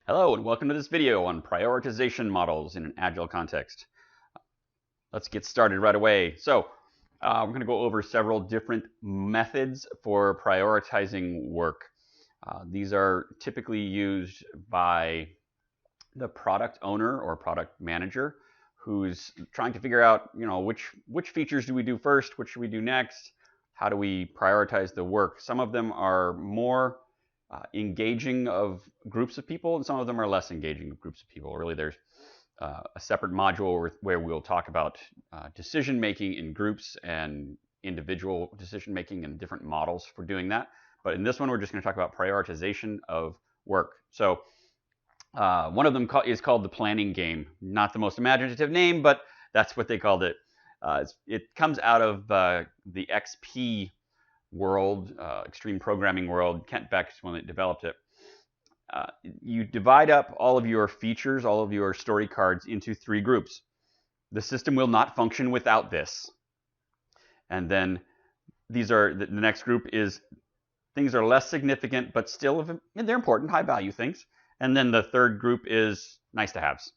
Hello and welcome to this video on prioritization models in an agile context. Let's get started right away. We're going to go over several different methods for prioritizing work. These are typically used by the product owner or product manager who's trying to figure out, which features do we do first, what should we do next, how do we prioritize the work. Some of them are more engaging of groups of people, and some of them are less engaging of groups of people. Really, there's a separate module where we'll talk about decision making in groups and individual decision making and different models for doing that. But in this one, we're just going to talk about prioritization of work. One of them is called the planning game. Not the most imaginative name, but that's what they called it. It comes out of the XP world, extreme programming world. Kent Beck's one that developed it. You divide up all of your features, all of your story cards into 3 groups. The system will not function without this. And then the next group is things are less significant, but still they're important, high value things. And then the third group is nice to haves.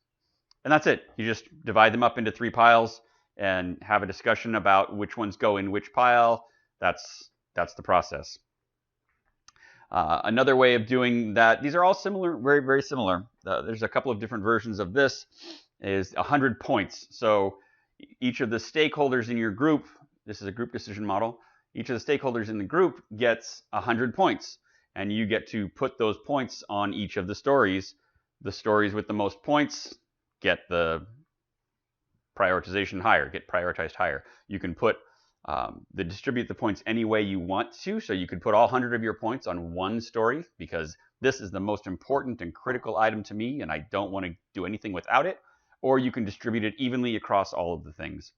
And that's it. You just divide them up into 3 piles and have a discussion about which ones go in which pile. That's the process. Another way of doing that, these are all similar, very, very similar. There's a couple of different versions of this, is 100 points. So each of the stakeholders in your group, this is a group decision model, each of the stakeholders in the group gets 100 points. And you get to put those points on each of the stories. The stories with the most points get the prioritization higher, get prioritized higher. You can distribute the points any way you want to. So you could put all 100 of your points on one story because this is the most important and critical item to me and I don't want to do anything without it. Or you can distribute it evenly across all of the things.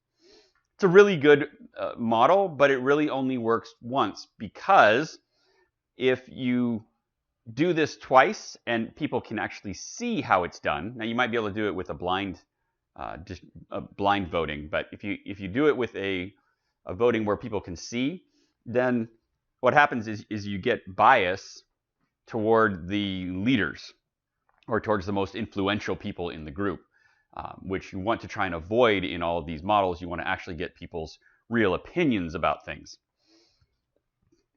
It's a really good model, but it really only works once, because if you do this twice and people can actually see how it's done, now you might be able to do it with a blind voting, but if you do it with a voting where people can see, then what happens is you get bias toward the leaders or towards the most influential people in the group, which you want to try and avoid in all of these models. You want to actually get people's real opinions about things.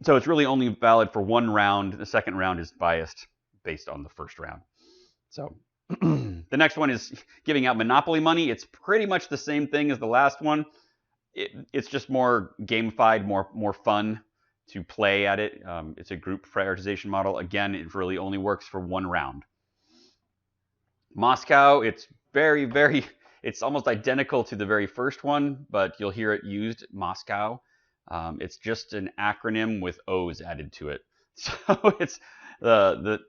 So it's really only valid for one round. The second round is biased based on the first round. So the next one is giving out Monopoly money. It's pretty much the same thing as the last one. It's just more gamified, more fun to play at it. It's a group prioritization model. Again, it really only works for one round. Moscow, it's it's almost identical to the very first one, but you'll hear it used, Moscow. It's just an acronym with O's added to it. So it's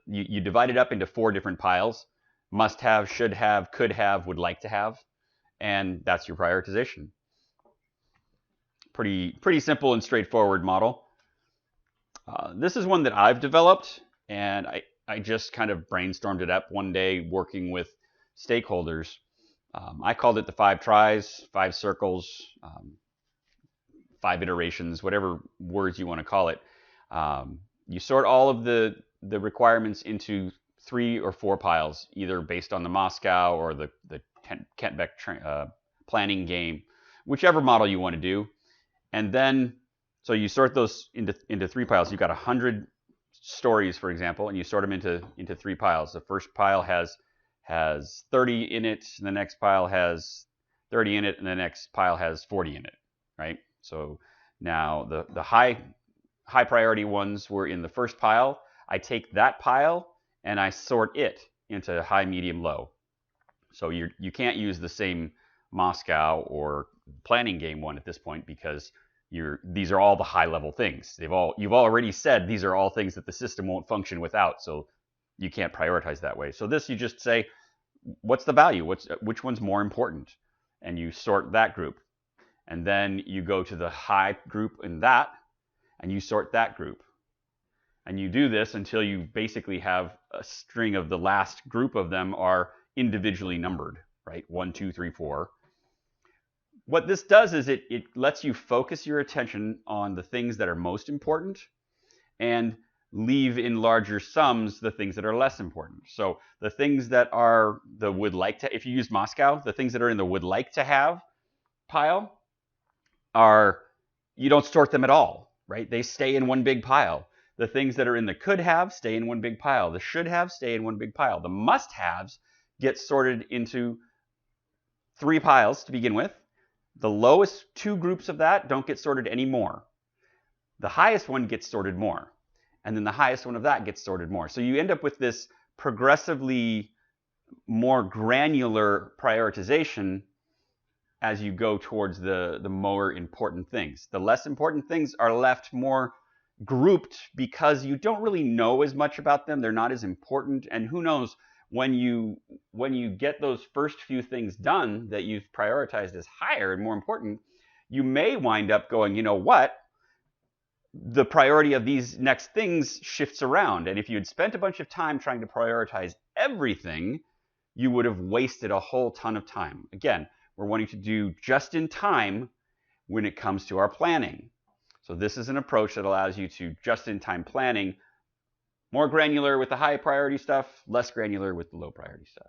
you divide it up into 4 different piles: must have, should have, could have, would like to have, and that's your prioritization. Pretty simple and straightforward model. This is one that I've developed, and I just kind of brainstormed it up one day working with stakeholders. I called it the 5 tries, 5 circles, 5 iterations, whatever words you want to call it. You sort all of the requirements into 3 or 4 piles, either based on the Moscow or the Kent Beck planning game, whichever model you want to do. And then, so you sort those into 3 piles. You've got 100 stories, for example, and you sort them into 3 piles. The first pile has 30 in it, and the next pile has 30 in it, and the next pile has 40 in it, right? So now the high priority ones were in the first pile. I take that pile and I sort it into high, medium, low. So you can't use the same Moscow or planning game one at this point, because these are all the high level things. You've already said these are all things that the system won't function without, so you can't prioritize that way. So this, you just say, what's the value? Which one's more important? And you sort that group. And then you go to the high group in that, and you sort that group. And you do this until you basically have a string of the last group of them are individually numbered, right? 1, 2, 3, 4. What this does is it lets you focus your attention on the things that are most important and leave in larger sums the things that are less important. So the things that are the would like to, if you use Moscow, the things that are in the would like to have pile are, you don't sort them at all, right? They stay in one big pile. The things that are in the could have stay in one big pile. The should have stay in one big pile. The must haves get sorted into 3 piles to begin with. The lowest 2 groups of that don't get sorted anymore. The highest one gets sorted more. And then the highest one of that gets sorted more. So you end up with this progressively more granular prioritization as you go towards the more important things. The less important things are left more grouped because you don't really know as much about them. They're not as important. And who knows, when you get those first few things done that you've prioritized as higher and more important, you may wind up going, you know what? The priority of these next things shifts around. And if you had spent a bunch of time trying to prioritize everything, you would have wasted a whole ton of time. Again, we're wanting to do just in time when it comes to our planning. So this is an approach that allows you to just in time planning, more granular with the high priority stuff, less granular with the low priority stuff.